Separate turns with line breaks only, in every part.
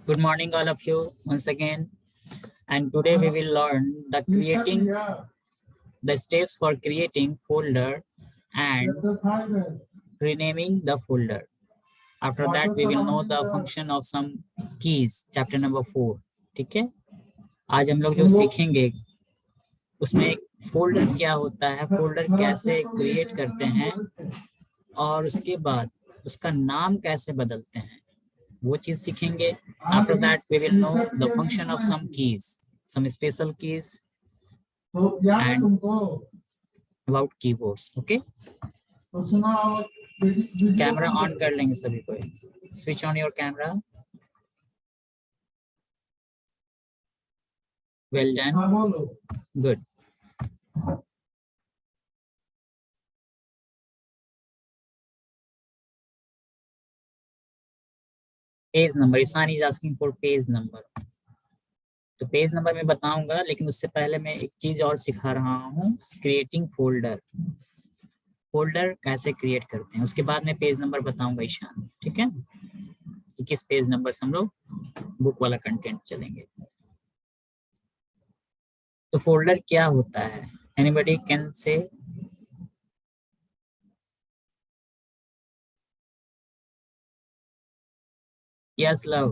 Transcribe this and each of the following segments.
Good morning, all of you, once again. And today we will learn the steps for creating folder and renaming the folder. After that, we will know the function of some keys, chapter number 4. ठीक है? आज हम लोग जो सीखेंगे उसमें एक folder क्या होता है, फोल्डर कैसे क्रिएट करते हैं और उसके बाद उसका नाम कैसे बदलते हैं, वो चीज सीखेंगे. After that we will know the function of some keys, some special keys and about keyboards. Okay, camera on कर लेंगे सभी को. Switch on your camera. Well done, good. Page number, Ishan is asking for page number. तो page number मैं बताऊंगा, लेकिन उससे पहले मैं एक चीज और सिखा रहा हूँ, क्रिएटिंग फोल्डर. फोल्डर कैसे क्रिएट करते हैं, उसके बाद मैं पेज नंबर बताऊंगा ईशान. ठीक है, किस पेज नंबर से हम लोग बुक वाला कंटेंट चलेंगे. तो फोल्डर क्या होता है, anybody can say? Yes love,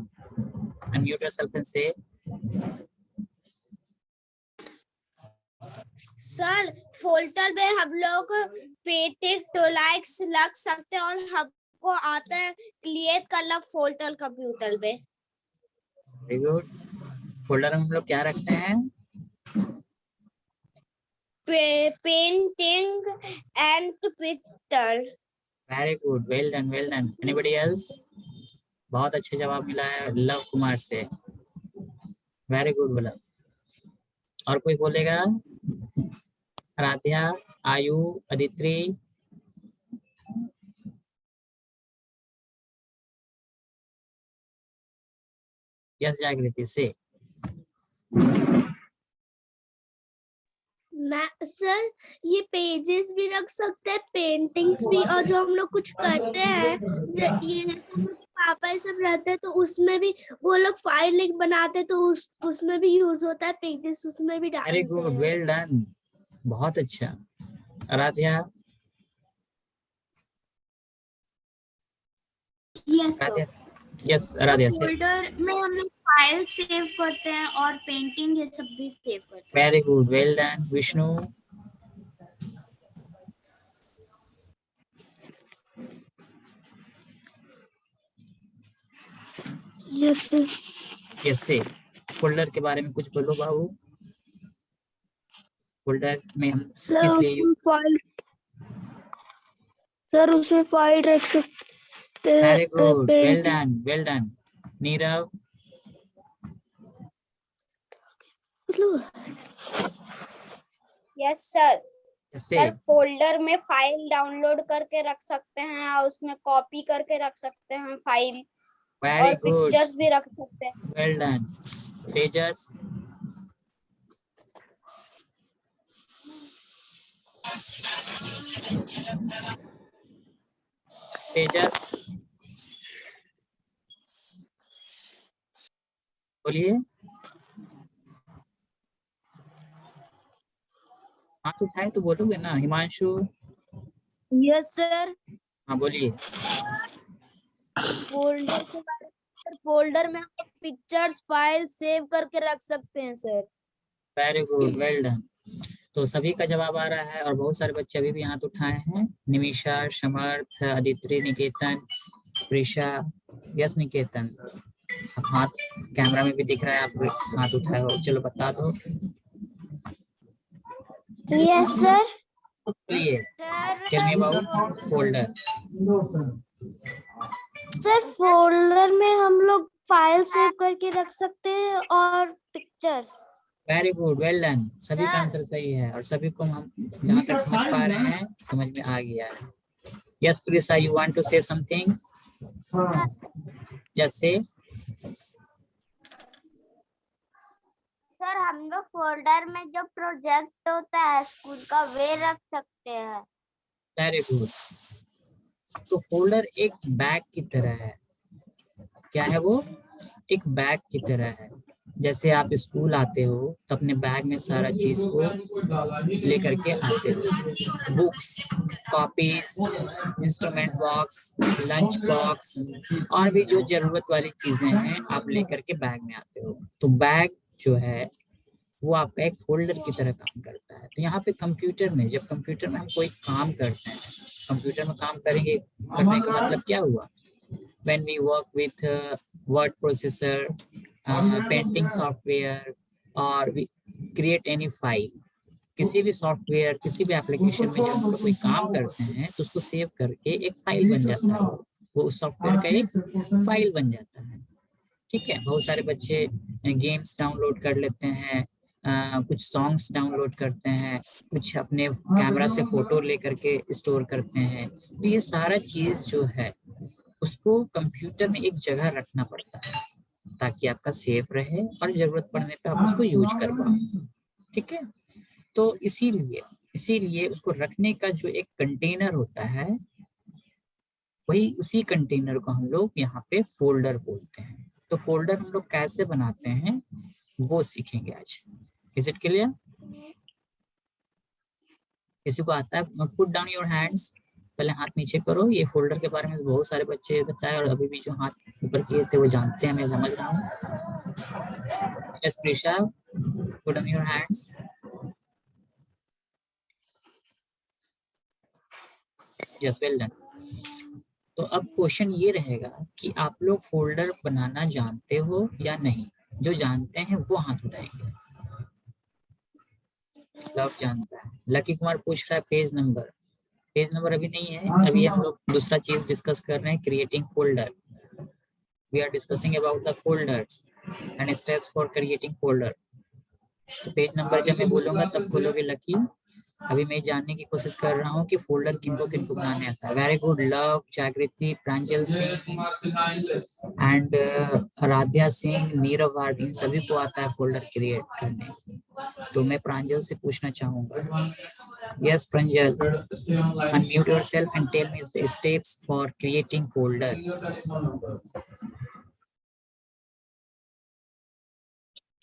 unmute yourself and से.
सर फोल्डर में हम लोग पेटिंग तो लाइक्स लग सकते हैं और हमको आता है क्रिएट करना फोल्डर कंप्यूटर में.
Very good. फोल्डर में हम लोग क्या रखते हैं?
Painting and picture.
Very good, well done, well done. Anybody else? बहुत अच्छा जवाब मिला है लव कुमार से. वेरी गुड बोला. और कोई बोलेगा? आराध्या, आयु, अदित्री. यस जागृति से.
सर ये पेजेस भी रख सकते हैं, पेंटिंग्स भी, और जो हम लोग कुछ करते हैं ये पापा सब रहते हैं तो उसमें भी वो लोग फाइल लिंक बनाते हैं तो उसमें भी यूज होता है पेजेस, उसमें भी डालते हैं.
वेरी गुड, वेल डन, बहुत अच्छा. Aaradhya?
Yes sir.
Yes Aaradhya say.
Folder में हम लोग फाइल सेव करते हैं और पेंटिंग ये सब भी सेव करते हैं.
Very good, well done. Vishnu?
Yes sir.
Yes से. फोल्डर के बारे में कुछ बोलो बाबू. फोल्डर में हम किस लिए
फाइल, सर उसमें फाइल रख सकते हैं.
Very good, well done, well done. Nirav?
Yes sir.
से.
सर फोल्डर में फाइल डाउनलोड करके रख सकते हैं और उसमें कॉपी करके रख सकते हैं फाइल,
वेरी
और
गुड,
पिक्चर्स भी रख सकते हैं.
Well done. तेजस? तेजस बोलिए. हाँ तो उठाए तो बोलोगे ना. हिमांशु?
Yes sir.
हाँ बोलिए.
फोल्डर के बारे में, फोल्डर में हम पिक्चर्स फाइल सेव करके रख सकते हैं sir.
Very good, well done. तो सभी का जवाब आ रहा है और बहुत सारे बच्चे अभी भी हाथ उठाए हैं. निमिषा, समर्थ, अदित्री, निकेतन, प्रिशा. यस निकेतन, हाथ कैमरा में भी दिख रहा है, आप हाथ उठाए हो. चलो बता दो.
Yes sir.
बोलिए. Tell me about folder.
Sir folder में हम लोग फाइल सेव करके रख सकते हैं और pictures.
Very good, well done. सभी का आंसर सही है और सभी को हम जहाँ तक समझ पा रहे हैं समझ में आ गया है. Yes Prisha, you want to say something? Yes say.
Sir हम लोग फोल्डर में जो प्रोजेक्ट होता है स्कूल का वे रख सकते हैं.
Very good. तो फोल्डर एक बैग की तरह है. क्या है वो? एक बैग की तरह है। जैसे आप स्कूल आते हो तो अपने बैग में सारा चीज को लेकर के आते हो, books, copies, instrument box, lunch box और भी जो जरूरत वाली चीजें हैं आप लेकर के बैग में आते हो। तो बैग जो है वो आपका एक फोल्डर की तरह काम करता है। तो यहाँ पे कंप्यूटर में, जब कंप्यूटर में हम कोई काम करते हैं, कंप्यूटर में काम करेंगे, करने का मतलब क्या हुआ, when we work with word processor, painting software or we create any file, किसी भी सॉफ्टवेयर, किसी भी एप्लीकेशन में जब हम लोग कोई काम करते हैं तो उसको सेव करके एक फाइल बन जाता है, वो उस सॉफ्टवेयर का एक फाइल बन जाता है। ठीक है, बहुत सारे बच्चे गेम्स डाउनलोड कर लेते हैं, कुछ सॉन्ग्स डाउनलोड करते हैं, कुछ अपने कैमरा से फोटो लेकर के स्टोर करते हैं। तो ये सारा चीज जो है उसको कंप्यूटर में एक जगह रखना पड़ता है ताकि आपका सेफ रहे और जरूरत पड़ने पे आप उसको यूज कर पाओ। ठीक है, तो इसीलिए इसीलिए उसको रखने का जो एक कंटेनर होता है, वही उसी कंटेनर को हम लोग यहाँ पे फोल्डर बोलते हैं। तो फोल्डर हम लोग कैसे बनाते हैं वो सीखेंगे आज। Is it clear? किसी को आता है? पुट डाउन योर हैंड्स, पहले हाथ नीचे करो। ये फोल्डर के बारे में बहुत सारे बच्चे बताए और अभी भी जो हाथ ऊपर किए थे वो जानते हैं, मैं समझ रहा हूँ। Yes Prisha, put down your hands. Yes, well done. तो अब क्वेश्चन ये रहेगा कि आप लोग फोल्डर बनाना जानते हो या नहीं। जो जानते हैं वो हाथ उठाएंगे। लव जानता है। लकी कुमार पूछ रहा है पेज नंबर। पेज नंबर अभी नहीं है, अभी हम लोग दूसरा चीज डिस्कस कर रहे हैं, creating folder. We are discussing about the folders and steps for creating folder. तो पेज नंबर जब मैं बोलूंगा तब खोलोगे लकी। अभी मैं जानने की कोशिश कर रहा हूँ कि फोल्डर किनको किनको बनाने आता है। वेरी गुड, लव, जागृति, प्रांजल सिंह एंड आराध्या सिंह, नीरव भारती, इन सभी को आता है फोल्डर क्रिएट करने। तो मैं प्रांजल से पूछना चाहूंगा। Yes Pranjal, unmute yourself and tell me the steps for creating folder.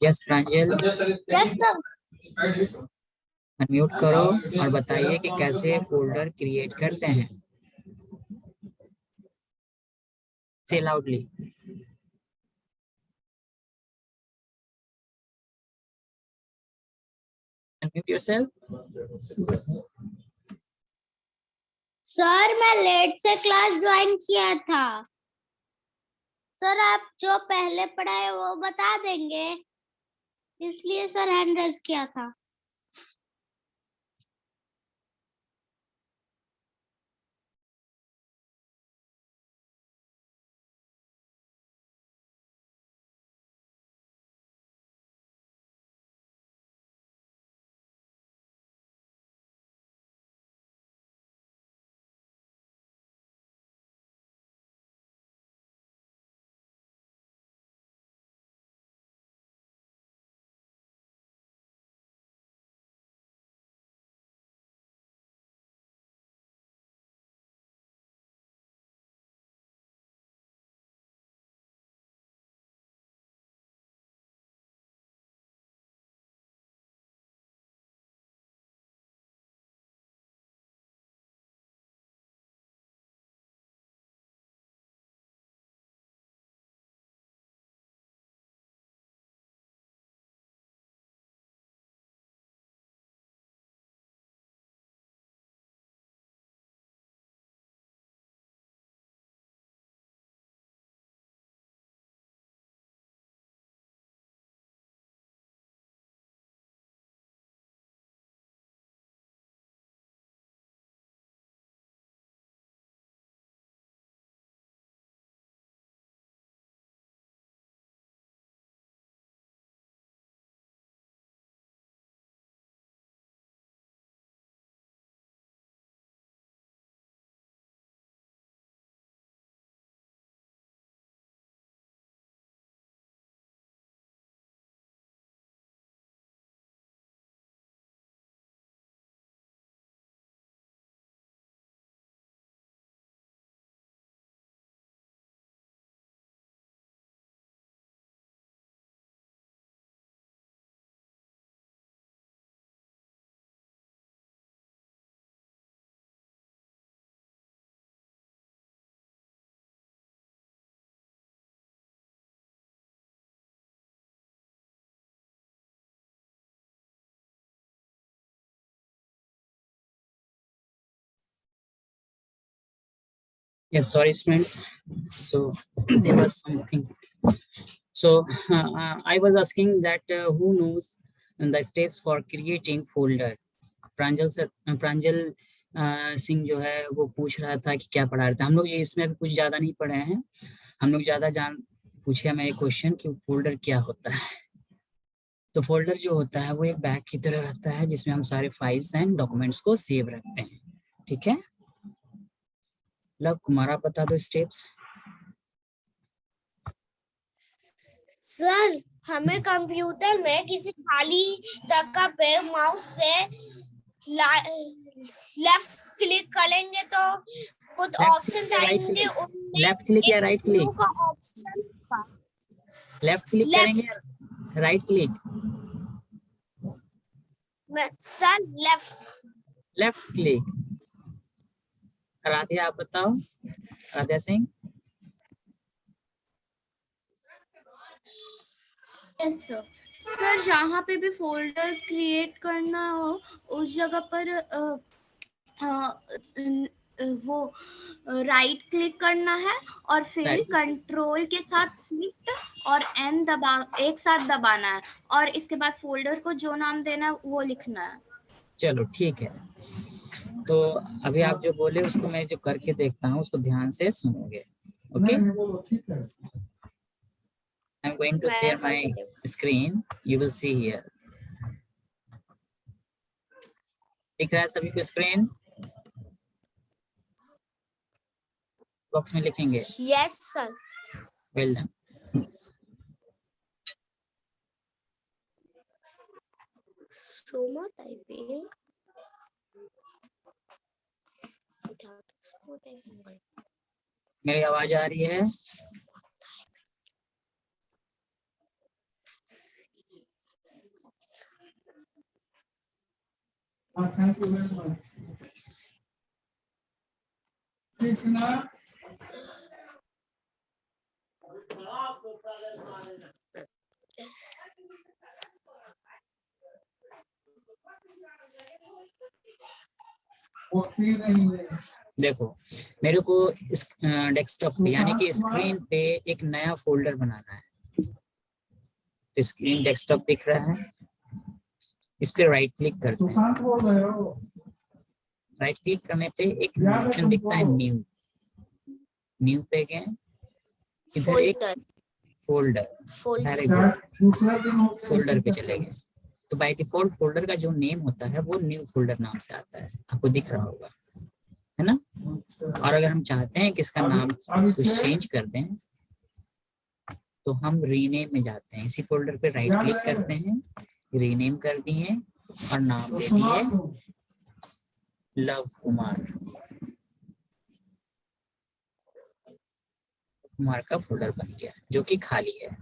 Yes Pranjal,
yes sir.
Unmute करो और बताइए कि कैसे फोल्डर क्रिएट करते हैं। से लाउडली। Unmute yourself.
सर मैं लेट से क्लास ज्वाइन किया था। सर आप जो पहले पढ़ाए वो बता देंगे, इसलिए सर हैंड रेज किया था।
Yes, sorry students. So there was something. So I was asking that who knows the steps for creating folder. Pranjal sir, Pranjal Singh जो है वो पूछ रहा था कि क्या पढ़ा रहे थे। हम लोग ये इसमें भी कुछ ज्यादा नहीं पढ़े हैं, हम लोग ज्यादा पूछे हमें क्वेश्चन कि फोल्डर क्या होता है। तो फोल्डर जो होता है वो एक बैग की तरह रहता है जिसमें हम सारे फाइल्स एंड डॉक्यूमेंट्स को सेव रखते हैं। ठीक है, लव कुमार आप बता दो स्टेप्स।
सर हमें कंप्यूटर में किसी खाली जगह पे माउस से लेफ्ट क्लिक करेंगे तो कुछ ऑप्शन आएंगे,
लेफ्ट क्लिक या राइट क्लिक?
का ऑप्शन
लेफ्ट क्लिक करेंगे right click?
Sir
left click. Radhiya आप बताओ, राधिया सिंह।
यस सर, जहाँ पे भी फोल्डर क्रिएट करना हो उस जगह पर वो राइट क्लिक करना है और फिर कंट्रोल के साथ शिफ्ट और एन एक साथ दबाना है और इसके बाद फोल्डर को जो नाम देना है वो लिखना है।
चलो ठीक है, तो अभी आप जो बोले उसको मैं जो करके देखता हूँ उसको ध्यान से सुनोगे। Okay, I'm going to share my screen. You will see here. दिख रहा है सभी को स्क्रीन? बॉक्स में लिखेंगे।
Yes sir.
Well done.
Soma typing
मेरी आवाज आ रही है?
Thank you very much. Krishna.
देखो मेरे को इस डेस्कटॉप पे यानी कि स्क्रीन पे एक नया फोल्डर बनाना है। स्क्रीन डेस्कटॉप दिख रहा है, इस पे राइट क्लिक करते हैं। राइट क्लिक करने पे एक ऑप्शन दिखता है न्यू। न्यू पे गए, इधर एक फोल्डर फोल्डर पे चले गए। तो बाय डिफॉल्ट फोल्डर का जो नेम होता है वो न्यू फोल्डर नाम से आता है, आपको दिख रहा होगा, है ना। और अगर हम चाहते हैं कि इसका नाम कुछ चेंज कर दें तो हम रीनेम में जाते हैं, इसी फोल्डर पे राइट क्लिक करते हैं, रीनेम कर दिए और नाम दे दिए लव कुमार। कुमार का फोल्डर बन गया जो कि खाली है।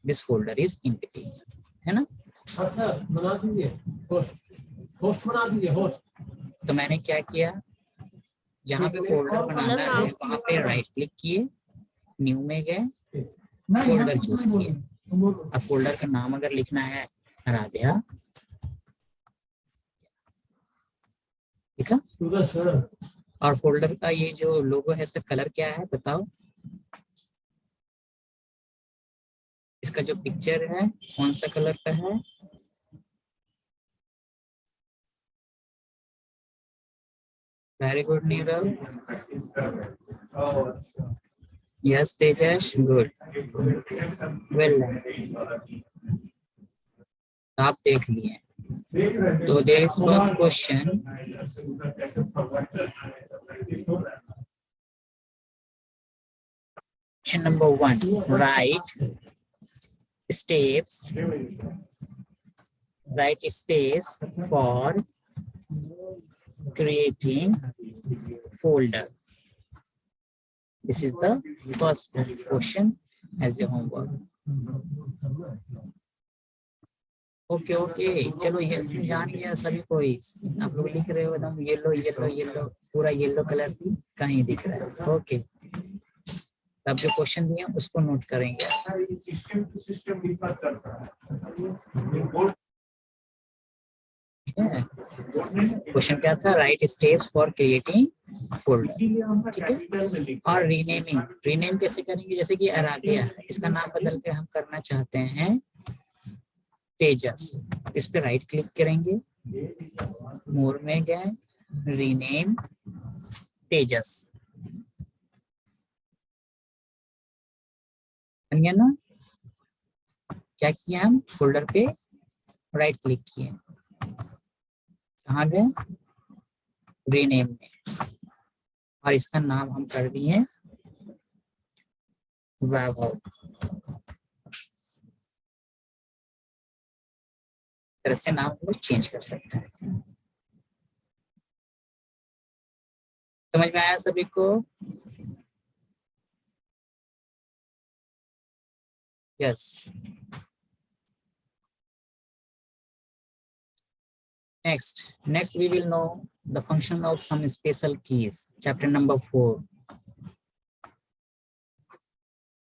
दिस फोल्डर इज एम्प्टी, है ना।
सर बना दीजिए, होस्ट बना दीजिए होस्ट।
तो मैंने क्या किया, जहाँ पे फोल्डर बनाना है वहाँ पे राइट क्लिक किए, न्यू में गए, फोल्डर चूज किए। अब फोल्डर का नाम अगर लिखना है राधिया, ठीक है। और फोल्डर का ये जो लोगो है इसका कलर क्या है बताओ, इसका जो पिक्चर है कौन सा कलर का है? Very good Neerav. Yes Tejas, good, well done. आप देख लिए। तो there is first question, question number 1, right steps for creating folder. This is the first question as a homework. Okay चलो ये इसमें जान गया सभी कोई। आप लोग लिख रहे हो एकदम येलो येलो येलो, पूरा येलो कलर कहीं दिख रहा है। ओके, अब जो क्वेश्चन दिए उसको नोट करेंगे। क्वेश्चन क्या था, right steps for creating folder, ठीक है। और रीनेमिंग, रीनेम कैसे करेंगे, जैसे कि आराध्या, इसका नाम बदल के हम करना चाहते हैं तेजस, इस पे राइट क्लिक करेंगे, मोर में गए, रीनेम तेजस, बन गया ना। क्या किया, हम फोल्डर पे राइट क्लिक किए, कहाँ गए, रीनेम में, और इसका नाम हम कर दिए वैभव, तरह से नाम को चेंज कर सकते हैं। समझ में आया सभी को? Yes. Next we will know the function of some special keys. Chapter number 4.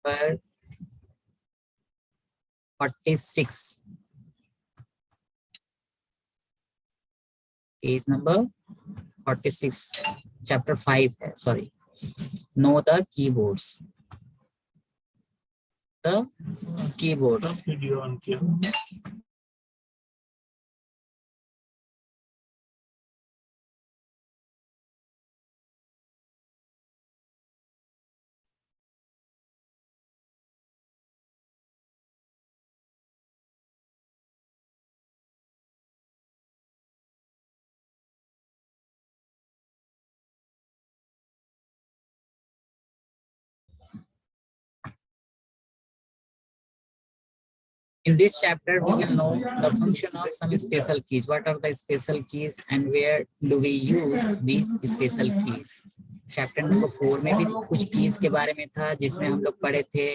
पर 46. Page number 46. Chapter 5 है, sorry. Know the keyboards. The keyboards.
Video on किया।
In this chapter, we will know the function of some special keys. What are the special keys and where do we use these special keys? Chapter number 4 में भी कुछ keys के बारे में था, जिसमें हम लोग पढ़े थे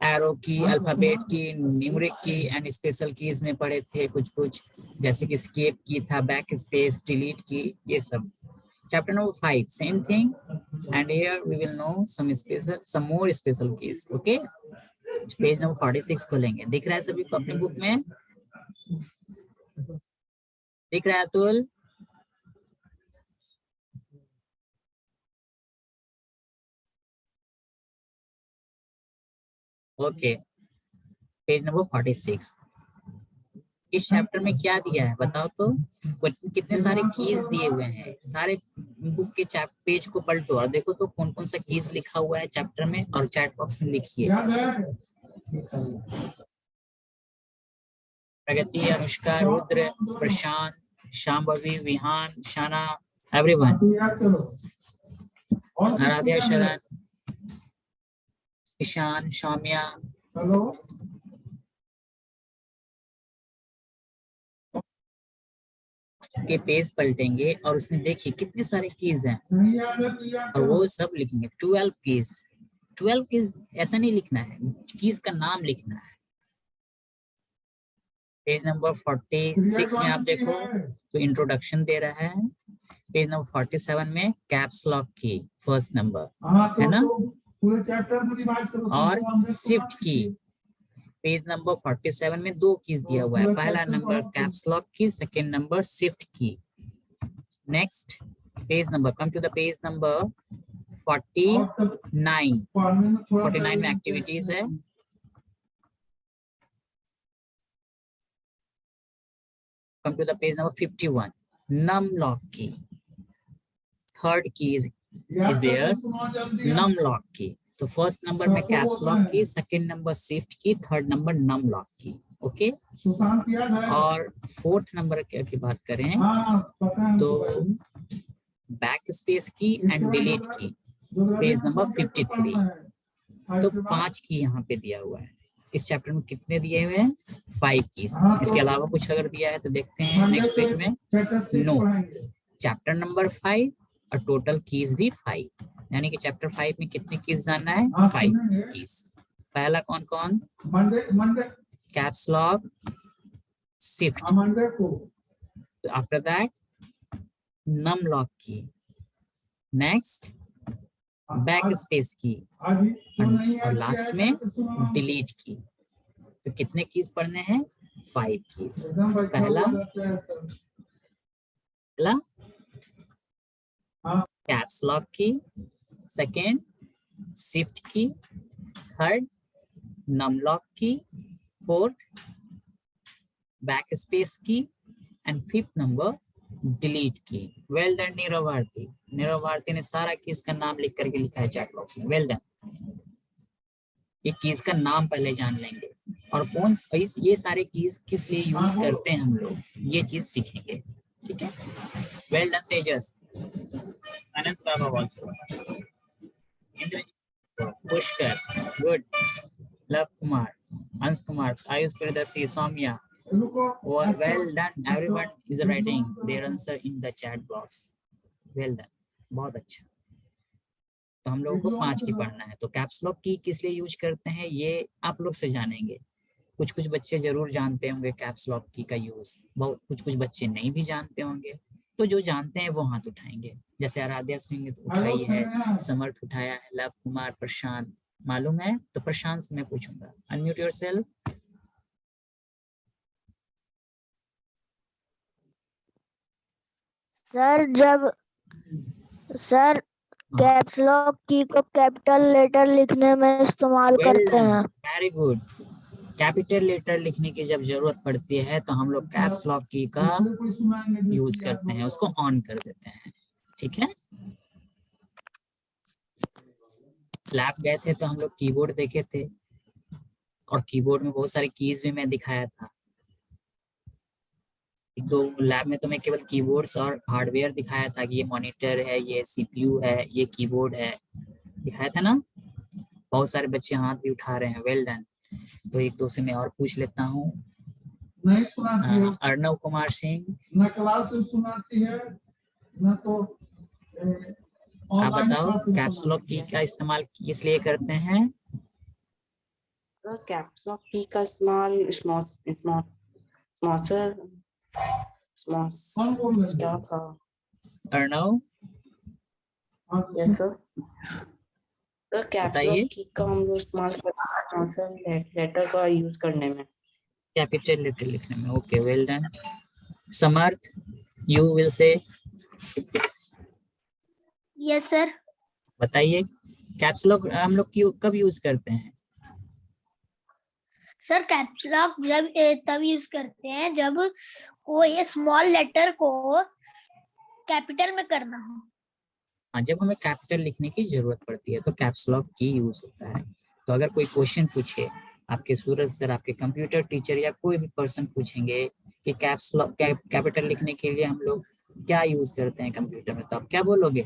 एरो की, अल्फाबेट की, न्यूमेरिक की एंड स्पेशल कीज में पढ़े थे कुछ, जैसे कि स्केप की था, बैक स्पेस, डिलीट की, ये सब। Chapter number 5, same thing, and here we will know some more special keys. Okay. Page number 46 खोलेंगे, दिख रहा है सभी को अपनी बुक में? दिख रहा है अतुल? Okay, page number 46। इस चैप्टर में क्या दिया है बताओ तो, कितने सारे कीज दिए हुए हैं, सारे बुक के पेज को पलटो और देखो तो कौन कौन सा कीज लिखा हुआ है चैप्टर में, और चैट बॉक्स में लिखिए। प्रगति, अनुष्का, रुद्र, प्रशांत, शांभवी, विहान, शाना, एवरीवन, आराध्या, शरण, ईशान, सौम्या, के पेज पलटेंगे और उसमें देखिए कितने सारे कीज हैं और वो सब लिखेंगे 12 कीज। 12 कीज ऐसा नहीं लिखना है, कीज का नाम लिखना है। पेज नंबर 46 में आप देखो तो इंट्रोडक्शन दे रहा है, पेज नंबर 47 में कैप्स लॉक की फर्स्ट नंबर है ना, और शिफ्ट की पेज नंबर 47 में 2 कीज दिया हुआ है, पहला नंबर caps lock key, second number shift key. Next page number, come to the page number 49। 49 में एक्टिविटीज है, come to the page number 51, num lock key, third key is there, num lock key। तो first number में caps lock की, second number shift key, third number नम lock की। Okay, और fourth number की बात करें तो back space key and delete की, पेज नंबर 53। तो 5 की यहाँ पे दिया हुआ है। इस चैप्टर में कितने दिए हुए हैं? 5 कीज। इसके अलावा कुछ अगर दिया है तो देखते हैं नेक्स्ट पेज में। नो, चैप्टर नंबर 5 और टोटल कीज भी 5, यानी कि चैप्टर 5 में कितने कीज जानना है? 5 कीज। पहला कौन कौन? Caps lock, shift, after that num lock key, next backspace key, और लास्ट में डिलीट की। तो कितने कीज पढ़ने हैं? 5 कीज। पहला पहला
हाँ।
Caps lock key, second shift key, third num lock key, fourth backspace key and fifth number delete key. Well done Nirav Bharti. Nirav Bharti ने सारा कीज का नाम लिख करके लिखा है चैट बॉक्स में। Well done. ये कीज का नाम पहले जान लेंगे और कौन ये सारे कीज किस लिए यूज करते हैं हम लोग, ये चीज सीखेंगे। ठीक है, वेल डन तेजस। अनंत बाबा also. Pushkar, good. Love Kumar, अंश Kumar, Ayush Priyadarshi, Saumya, well done. Everyone is writing their answer in the chat box. Well done. बहुत अच्छा। तो हम लोगों को 5 की पढ़ना है। तो कैप्स लॉक की किस लिए यूज करते हैं ये आप लोग से जानेंगे। कुछ कुछ बच्चे जरूर जानते होंगे कैप्स लॉक की का यूज, बहुत कुछ बच्चे नहीं भी जानते होंगे। तो जो जानते हैं वो हाथ उठाएंगे। जैसे आराध्या सिंह ने उठाई है, समर्थ उठाया है, लव कुमार, प्रशांत। मालूम है तो प्रशांत से मैं पूछूंगा। Unmute yourself.
Sir caps lock की को कैपिटल लेटर लिखने में इस्तेमाल करते हैं।
Very good. कैपिटल लेटर लिखने की जब जरूरत पड़ती है तो हम लोग कैप्स लॉक की का यूज करते हैं, उसको ऑन कर देते हैं। ठीक है, लैब गए थे तो हम लोग कीबोर्ड देखे थे और कीबोर्ड में बहुत सारे कीज भी मैं दिखाया था। तो लैब में तो मैं केवल कीबोर्ड्स और हार्डवेयर दिखाया था कि ये मॉनिटर है, ये सीपीयू है, ये कीबोर्ड है, दिखाया था ना। बहुत सारे बच्चे हाथ भी उठा रहे हैं। Well done. तो एक दो से मैं और पूछ लेता हूँ।
नहीं सुनाती है,
अर्णव कुमार सिंह,
न क्लास में सुनाती है न तो
आप बताओ कैप्स लॉक की का इस्तेमाल किस लिए करते हैं?
सर कैप्स लॉक की का इस्तेमाल
कौन बोल रहे
क्या
हैं?
था?
अर्णव
हाँ, तो
यस सर। सर कैप्स
बताइए।
लॉक की का हम लोग इस्तेमाल करते हैं लेटर का यूज करने में,
कैपिटल लेटर लिखने में। Okay, well done. Samarth, you will say.
Yes sir.
बताइए कैप्स लॉक हम लोग कब यूज करते हैं?
सर कैप्स लॉक जब तब यूज करते हैं जब कोई स्मॉल लेटर को कैपिटल में करना हो।
हाँ, जब हमें कैपिटल लिखने की जरूरत पड़ती है तो कैप्स लॉक की यूज होता है। तो अगर कोई क्वेश्चन पूछे, आपके सूरज सर, आपके कंप्यूटर टीचर या कोई भी पर्सन पूछेंगे कि कैप्स लॉक कैपिटल लिखने के लिए हम लोग क्या यूज करते हैं कंप्यूटर में, तो आप क्या बोलोगे?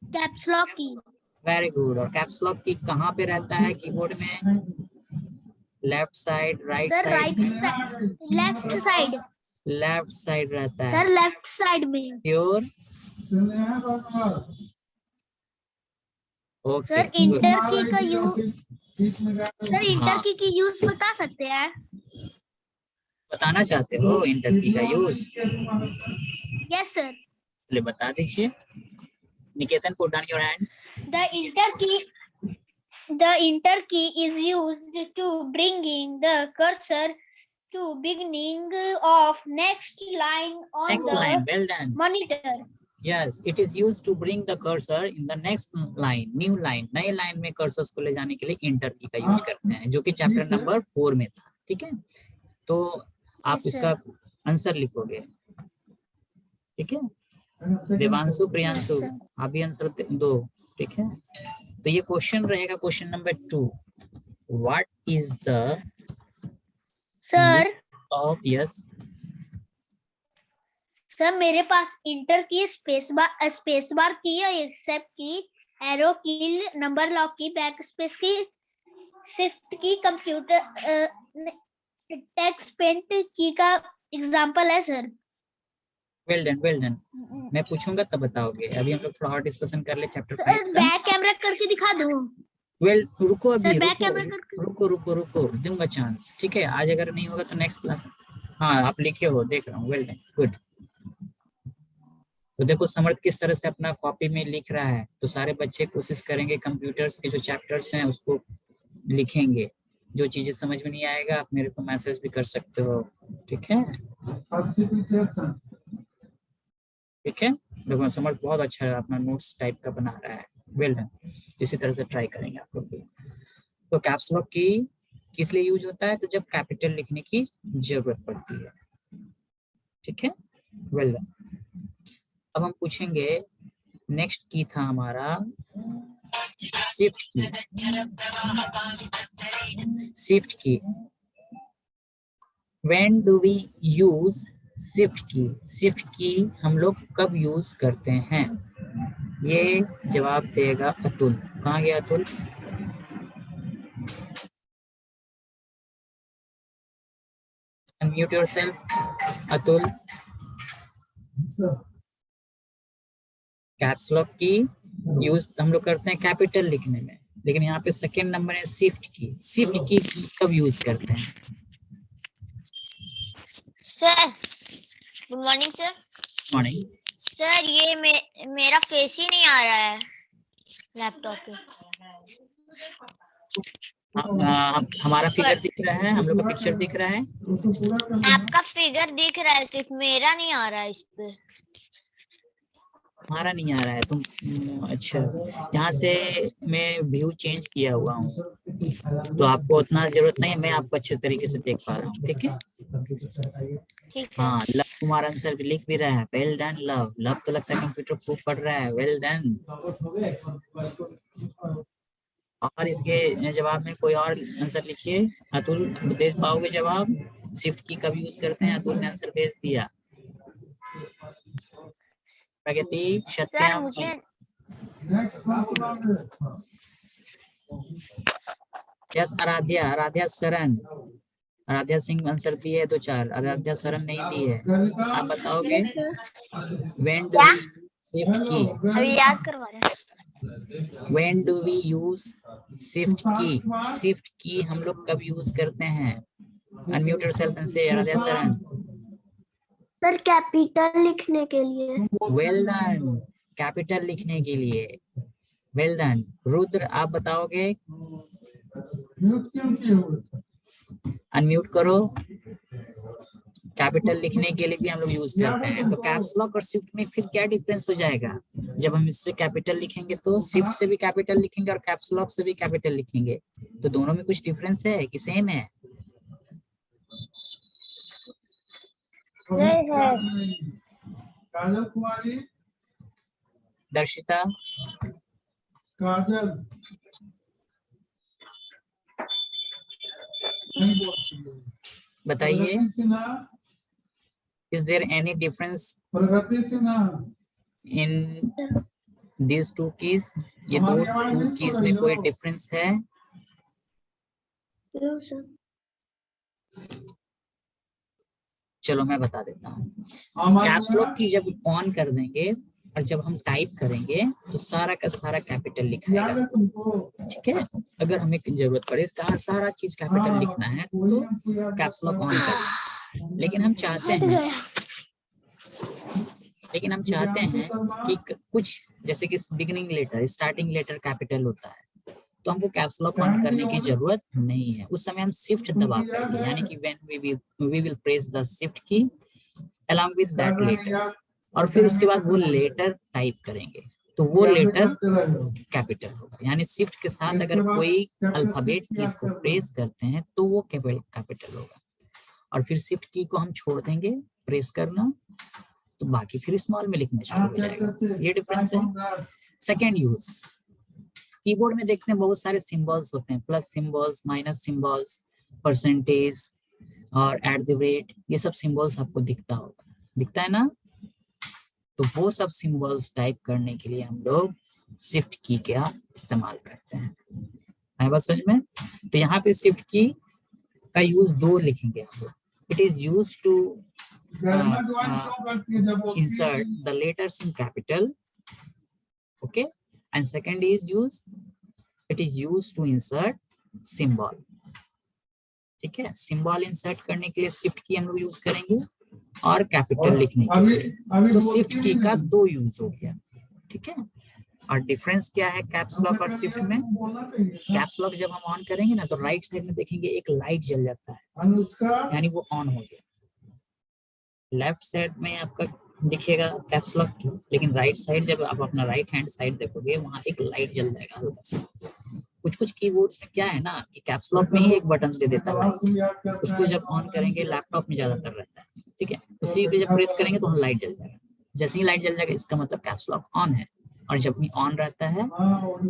कैप्स लॉक की।
Very good. और कैप्स लॉक की कहाँ पे रहता है कीबोर्ड में? Left side, right
sir
side?
Left side.
Left side रहता है।
सर लेफ्ट साइड में।
श्योर? ओके।
सर इंटर की का यूज, सर इंटर
हाँ।
की यूज बता सकते हैं?
बताना चाहते हो इंटर की का यूज?
Yes sir.
चलिए बता दीजिए। Niketan, put down your hands.
The enter key is used to bringing the cursor to beginning of next line on
Next
the
line, well done.
monitor.
Yes, it is used to bring the cursor in the next line, new line. नए line में cursors को ले जाने के लिए inter की का use करते हैं, जो कि चैप्टर नंबर 4 में था। ठीक है, तो आप
Yes,
इसका आंसर लिखोगे। ठीक है, देवांशु, प्रियांशु, आप भी आंसर दो। ठीक है, तो ये क्वेश्चन रहेगा question number 2। What is the
sir
of? Yes
sir मेरे पास इंटर की, स्पेस बार की और एक्सेप्ट की, एरो की, नंबर लॉक की, बैक स्पेस की, शिफ्ट की, कंप्यूटर टेक्स्ट पेंट की का एग्जांपल है sir.
Well done, well done. मैं पूछूंगा तब बताओगे। अभी हम लोग थोड़ा और डिस्कशन कर ले चैप्टर 5
सर
का।
बैक कैमरा करके दिखा दूं?
वेल रुको, अभी
सर बैक कैमरा करके।
रुको, दूंगा चांस। ठीक है, आज अगर नहीं होगा तो नेक्स्ट क्लास। हाँ, आप लिखे हो, देख रहा हूँ। Well done, good. तो देखो समर्थ किस तरह से अपना कॉपी में लिख रहा है। तो सारे बच्चे कोशिश करेंगे कंप्यूटर्स के जो चैप्टर्स हैं उसको लिखेंगे। जो चीजें समझ में नहीं आएगा आप मेरे को मैसेज भी कर सकते हो। ठीक है, ठीक है, देखो समर्थ बहुत अच्छा है, अपना नोट्स टाइप का बना रहा है, वेल डन। इसी तरह से ट्राई करेंगे आप लोग भी। तो कैप्स लॉक की किस लिए यूज होता है? तो जब कैपिटल लिखने की जरूरत पड़ती है, ठीक है, वेल डन। अब हम पूछेंगे, नेक्स्ट की था हमारा shift key. Shift key, when do we use shift key? Shift key हम लोग कब यूज करते हैं? ये जवाब देगा अतुल। कहाँ गया Atul? Unmute yourself Atul. Caps lock की यूज हम लोग करते हैं कैपिटल लिखने में, लेकिन यहाँ पे सेकेंड नंबर है शिफ्ट की। शिफ्ट की कब यूज करते हैं?
Sir good morning sir.
Morning.
Sir ये मेरा फेस ही नहीं आ रहा है लैपटॉप पे।
हमारा फिगर दिख रहा है, हम लोग का पिक्चर दिख रहा है।
आपका फिगर दिख रहा है, सिर्फ मेरा नहीं आ रहा है इस पे।
हमारा नहीं आ रहा है तुम अच्छा, यहाँ से मैं व्यू चेंज किया हुआ हूँ, तो आपको उतना जरूरत नहीं है, मैं आपको अच्छे तरीके से देख पा रहा हूँ, ठीक है।
ठीक है।
हाँ, लव कुमार आंसर लिख भी रहा है, वेल डन लव। लव तो लगता है कंप्यूटर खूब पढ़ रहा है, वेल डन। और इसके जवाब में कोई और आंसर लिखिए। अतुल दे पाओगे जवाब? शिफ्ट की कब यूज करते हैं? अतुल ने आंसर भेज दिया। प्रगति,
सर
सत्यम,
मुझे
यस आराध्या, आराध्या शरण, आराध्या सिंह आंसर दी है 2-4, आराध्या शरण नहीं दी है। आप बताओगे व्हेन डू वी शिफ्ट की?
अभी याद करवा रहे हैं।
When do we use shift key? Shift key हम लोग कब यूज करते हैं? अनम्यूट योरसेल्फ एंड से आराध्या शरण।
सर कैपिटल लिखने के लिए।
वेल डन, कैपिटल लिखने के लिए, वेल डन। रुद्र आप बताओगे? अनम्यूट करो। कैपिटल लिखने के लिए भी हम लोग यूज करते हैं, तो कैप्स लॉक और शिफ्ट में फिर क्या डिफरेंस हो जाएगा? जब हम इससे कैपिटल लिखेंगे तो शिफ्ट से भी कैपिटल लिखेंगे और कैप्स लॉक से भी कैपिटल लिखेंगे, तो दोनों में कुछ डिफरेंस है कि सेम है?
काजल कुमारी,
दर्शिता,
काजल
बताइए,
Pragati Sinha,
is there any difference
Pragati Sinha,
in these two keys? ये दो keys में कोई डिफरेंस है? चलो मैं बता देता हूँ। कैप्स लॉक की जब ऑन कर देंगे और जब हम टाइप करेंगे तो सारा का सारा कैपिटल लिखाएगा, ठीक है। अगर हमें जरूरत पड़े सारा चीज कैपिटल लिखना है तो कैप्स लॉक ऑन कर, लेकिन हम चाहते हैं कि कुछ जैसे कि beginning letter, starting letter capital होता है, तो हमको कैप्स लॉक ऑन करने की जरूरत नहीं है। उस समय हम शिफ्ट दबा करेंगे, यानी कि when we will press the shift key along with that letter, और फिर उसके बाद वो लेटर टाइप करेंगे तो वो लेटर कैपिटल होगा। यानी शिफ्ट के साथ अगर कोई अल्फाबेट की इसको प्रेस करते हैं तो वो कैपिटल होगा, और फिर शिफ्ट की को हम छोड़ देंगे प्रेस करना, तो बाकी फिर स्मॉल में लिखना चालू हो जाएगा। ये डिफरेंस है। सेकेंड यूज, कीबोर्ड में देखते हैं बहुत सारे सिंबल्स होते हैं, plus symbols, minus symbols, percentage और @, ये सब सिंबल्स आपको दिखता है ना? तो वो सब सिंबल्स टाइप करने के लिए हम लोग शिफ्ट की का इस्तेमाल करते हैं। है बात समझ में? तो यहाँ पे शिफ्ट की का यूज दो लिखेंगे हम लोग। It is use to insert the letters in capital, okay, and second is it is used to insert symbol, ठीक है। सिंबल इंसर्ट करने के लिए शिफ्ट की हम लोग यूज करेंगे और कैपिटल लिखने के लिए तो शिफ्ट की का दो यूज हो गया, ठीक है। और डिफरेंस क्या है कैप्स लॉक और शिफ्ट में? कैप्स लॉक जब हम ऑन करेंगे ना तो राइट साइड में देखेंगे एक लाइट जल जाता है, यानी वो ऑन हो गया। लेफ्ट साइड में आपका दिखेगा कैप्स लॉक की, लेकिन राइट साइड जब आप अपना राइट हैंड साइड देखोगे वहां एक लाइट जल जाएगा हल्का सा। कुछ कुछ कीबोर्ड्स में क्या है ना कि कैप्स लॉक में ही एक बटन दे देता है, उसको जब ऑन करेंगे लैपटॉप में ज्यादातर रहता है, ठीक है, उसी पे जब प्रेस करेंगे तो लाइट जल जाएगा। जैसे ही लाइट जल जाएगा इसका मतलब कैप्स लॉक ऑन है, और जब भी ऑन रहता है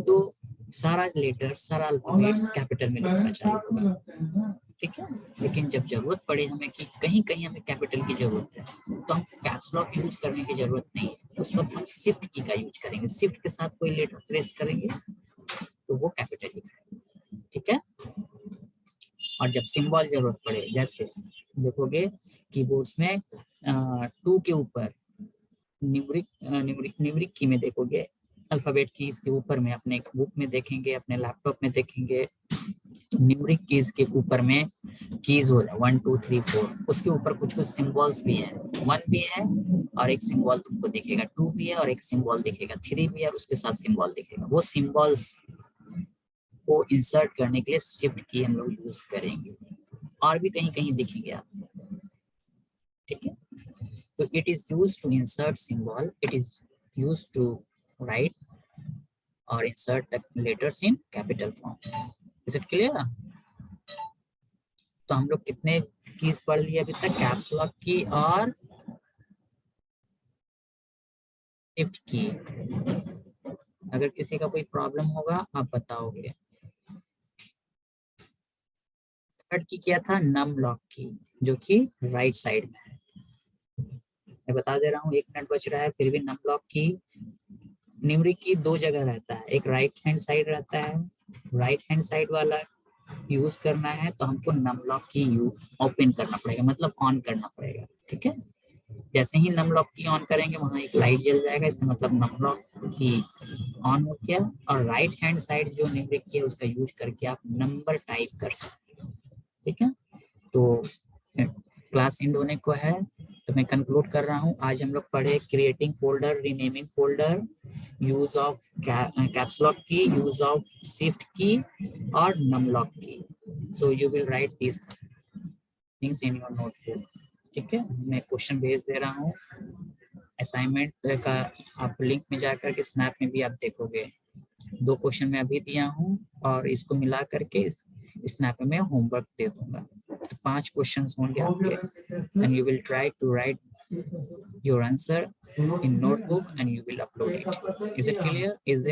तो सारा लेटर सारा अल्फाबेट्स कैपिटल में लिखना चाहिए, ठीक है। लेकिन जब जरूरत पड़े हमें कि कहीं कहीं हमें कैपिटल की जरूरत है तो हम कैप्स लॉक यूज करने की जरूरत नहीं है, उस वक्त हम शिफ्ट की का यूज करेंगे। शिफ्ट के साथ कोई लेटर प्रेस करेंगे तो वो कैपिटल लिखा है, ठीक है। और जब सिंबल जरूरत पड़े, जैसे देखोगे कीबोर्ड्स में 2 के ऊपर न्यूमरिक की में देखोगे अल्फाबेट कीज के ऊपर में, अपने बुक में देखेंगे, अपने लैपटॉप में देखेंगे, न्यूमरिक कीज के ऊपर में कीज हो जाए 1 2 3 4, उसके ऊपर कुछ कुछ सिंबल्स भी हैं, 1 भी है और एक सिंबल तुमको दिखेगा, 2 भी है और एक सिंबल दिखेगा, 3 भी है और उसके साथ सिंबल दिखेगा। वो सिंबल्स को इंसर्ट करने के लिए शिफ्ट की हम लोग यूज करेंगे, और भी कहीं कहीं दिखेंगे आप, ठीक है। तो it is use to insert symbol, it is use to write और insert the letters in capital form. Is it clear? तो हम लोग कितने कीज पढ़ लिए अभी तक? कैप्स लॉक की और शिफ्ट की। अगर किसी का कोई प्रॉब्लम होगा आप बताओगे। थर्ड की क्या था? नम लॉक की, जो कि राइट साइड में है। मैं बता दे रहा हूँ, 1 मिनट बच रहा है फिर भी। नम लॉक की न्यूमरिक की 2 जगह रहता है, एक राइट हैंड साइड रहता है, राइट हैंड साइड वाला यूज करना है तो हमको नम लॉक की ओपन करना पड़ेगा, मतलब ऑन करना पड़ेगा, ठीक है। जैसे ही नम लॉक की ऑन करेंगे वहां एक लाइट जल जाएगा, इसका मतलब नम लॉक की ऑन हो गया। और राइट हैंड साइड जो न्यूमरिक की है उसका यूज करके आप नंबर टाइप कर सकते हैं, ठीक है। तो क्लास एंड होने को है तो मैं कंक्लूड कर रहा हूँ। आज हम लोग पढ़े creating folder, renaming folder, use of caps lock की, यूज ऑफ शिफ्ट की और नम लॉक की। So you will write this things in your notebook, ठीक है। मैं क्वेश्चन भेज दे रहा हूँ असाइनमेंट का, आप लिंक में जाकर के स्नैप में भी आप देखोगे। 2 क्वेश्चन मैं अभी दिया हूँ और इसको मिला करके स्नैप में होमवर्क दे दूंगा। तो 5 क्वेश्चंस होंगे आपके, and you will try to write your answer in notebook and you will upload it. Is it clear? Is there